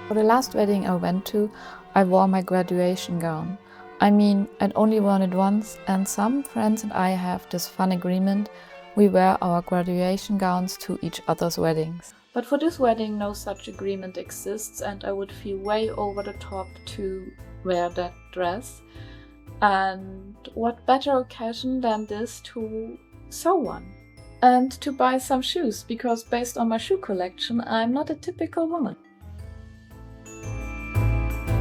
For the last wedding I went to, I wore my graduation gown. I mean, I'd only worn it once, and some friends and I have this fun agreement: we wear our graduation gowns to each other's weddings. But for this wedding, no such agreement exists, and I would feel way over the top to wear that dress. And what better occasion than this to sew one? And to buy some shoes, because based on my shoe collection, I'm not a typical woman.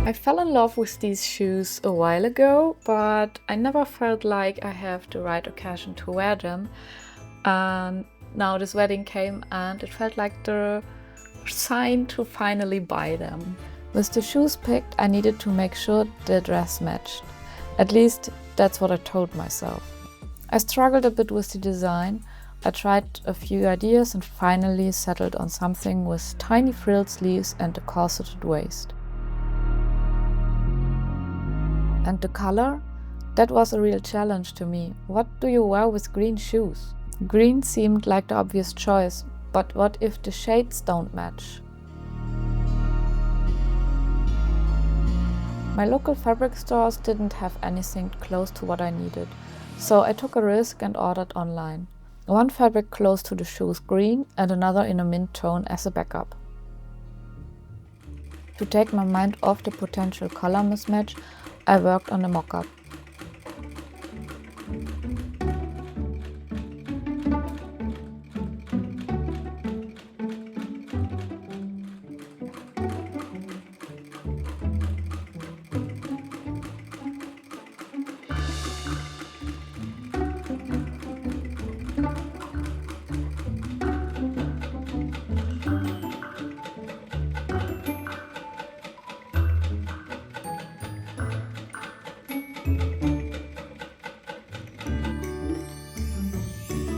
I fell in love with these shoes a while ago, but I never felt like I have the right occasion to wear them. And now this wedding came and it felt like the sign to finally buy them. With the shoes picked, I needed to make sure the dress matched. At least that's what I told myself. I struggled a bit with the design. I tried a few ideas and finally settled on something with tiny frilled sleeves and a corseted waist. And the color? That was a real challenge to me. What do you wear with green shoes? Green seemed like the obvious choice, but what if the shades don't match? My local fabric stores didn't have anything close to what I needed, so I took a risk and ordered online. One fabric close to the shoes green and another in a mint tone as a backup. To take my mind off the potential color mismatch, I worked on a mockup.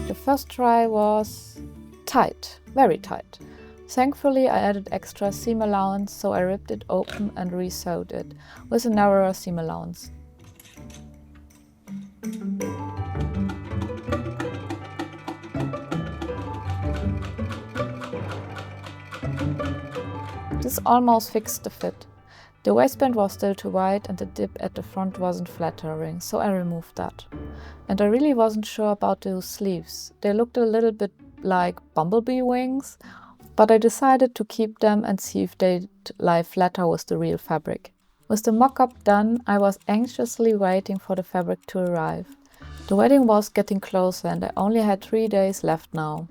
The first try was tight, very tight. Thankfully, I added extra seam allowance, so I ripped it open and re-sewed it with a narrower seam allowance. This almost fixed the fit. The waistband was still too wide and the dip at the front wasn't flattering, so I removed that. And I really wasn't sure about those sleeves. They looked a little bit like bumblebee wings, but I decided to keep them and see if they'd lie flatter with the real fabric. With the mock-up done, I was anxiously waiting for the fabric to arrive. The wedding was getting closer and I only had 3 days left now.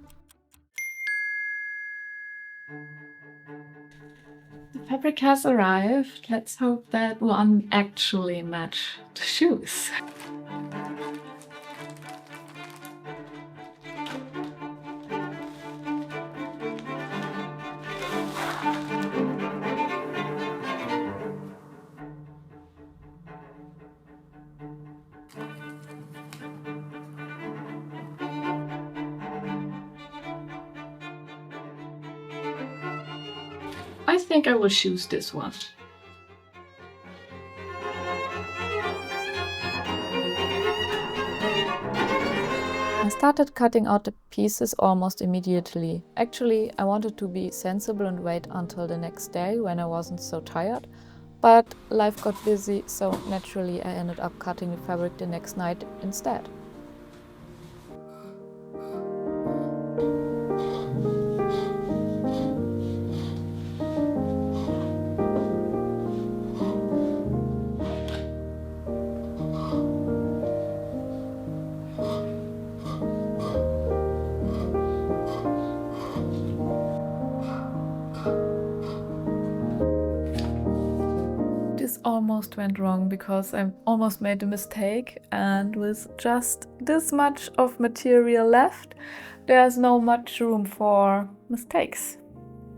The fabric has arrived. Let's hope that one actually matches the shoes. I think I will choose this one. I started cutting out the pieces almost immediately. Actually, I wanted to be sensible and wait until the next day when I wasn't so tired, but life got busy, so naturally I ended up cutting the fabric the next night instead. This almost went wrong because I almost made a mistake, and with just this much of material left, there's no much room for mistakes.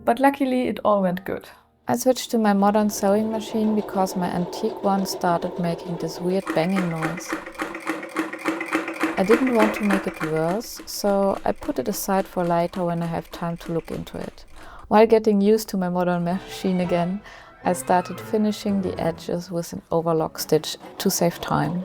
But luckily it all went good. I switched to my modern sewing machine because my antique one started making this weird banging noise. I didn't want to make it worse, so I put it aside for later when I have time to look into it. While getting used to my modern machine again, I started finishing the edges with an overlock stitch to save time.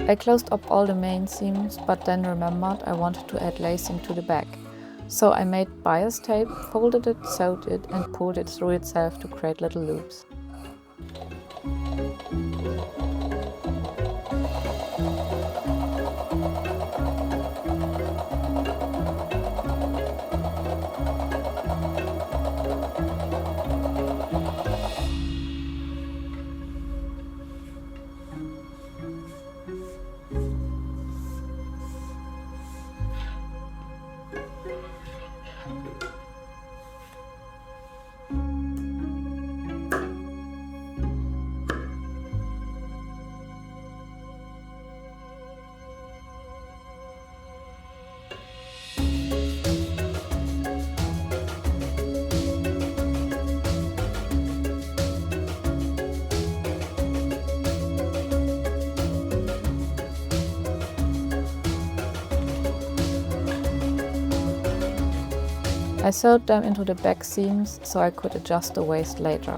I closed up all the main seams, but then remembered I wanted to add lacing to the back. So I made bias tape, folded it, sewed it and pulled it through itself to create little loops. I sewed them into the back seams so I could adjust the waist later.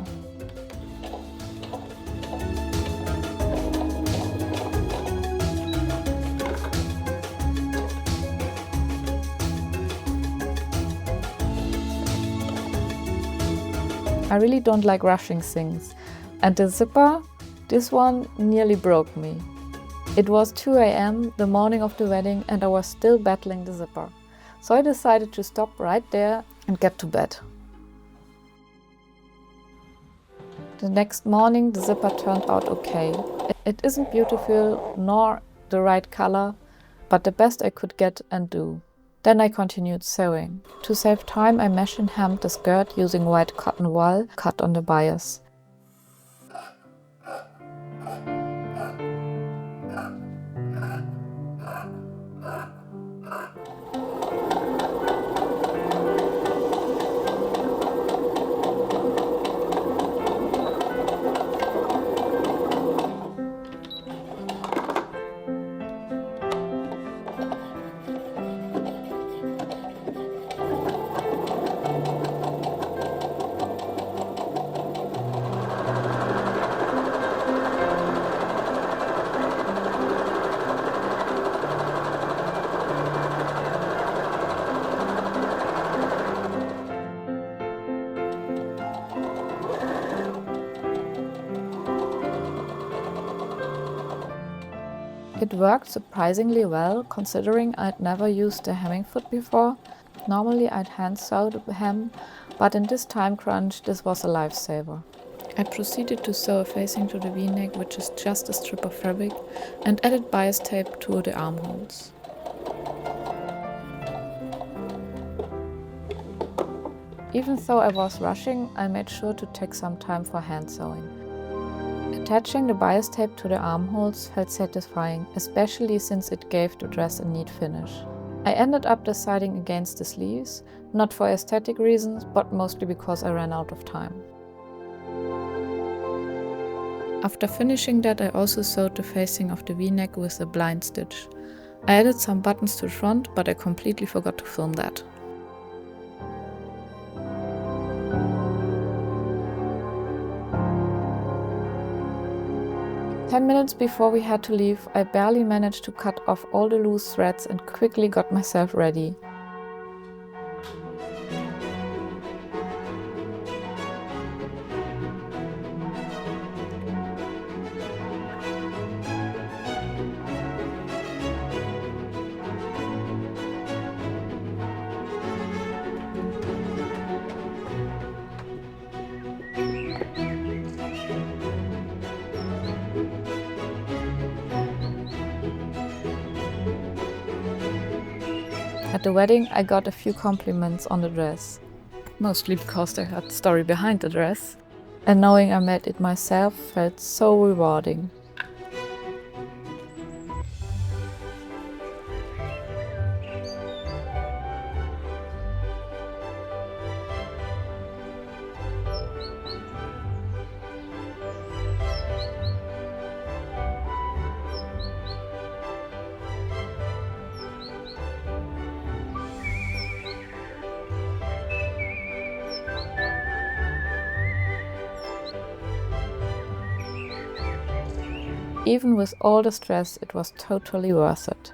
I really don't like rushing things, and the zipper, this one nearly broke me. It was 2 a.m. the morning of the wedding and I was still battling the zipper. So I decided to stop right there and get to bed. The next morning the zipper turned out okay. It isn't beautiful nor the right color, but the best I could get and do. Then I continued sewing. To save time I machine hemmed the skirt using white cotton wool cut on the bias. It worked surprisingly well, considering I'd never used a hemming foot before. Normally I'd hand sew the hem, but in this time crunch this was a lifesaver. I proceeded to sew a facing to the V-neck, which is just a strip of fabric, and added bias tape to the armholes. Even though I was rushing, I made sure to take some time for hand sewing. Attaching the bias tape to the armholes felt satisfying, especially since it gave the dress a neat finish. I ended up deciding against the sleeves, not for aesthetic reasons, but mostly because I ran out of time. After finishing that, I also sewed the facing of the V-neck with a blind stitch. I added some buttons to the front, but I completely forgot to film that. 10 minutes before we had to leave, I barely managed to cut off all the loose threads and quickly got myself ready. At the wedding, I got a few compliments on the dress, mostly because they had the story behind the dress, and knowing I made it myself felt so rewarding. Even with all the stress, it was totally worth it.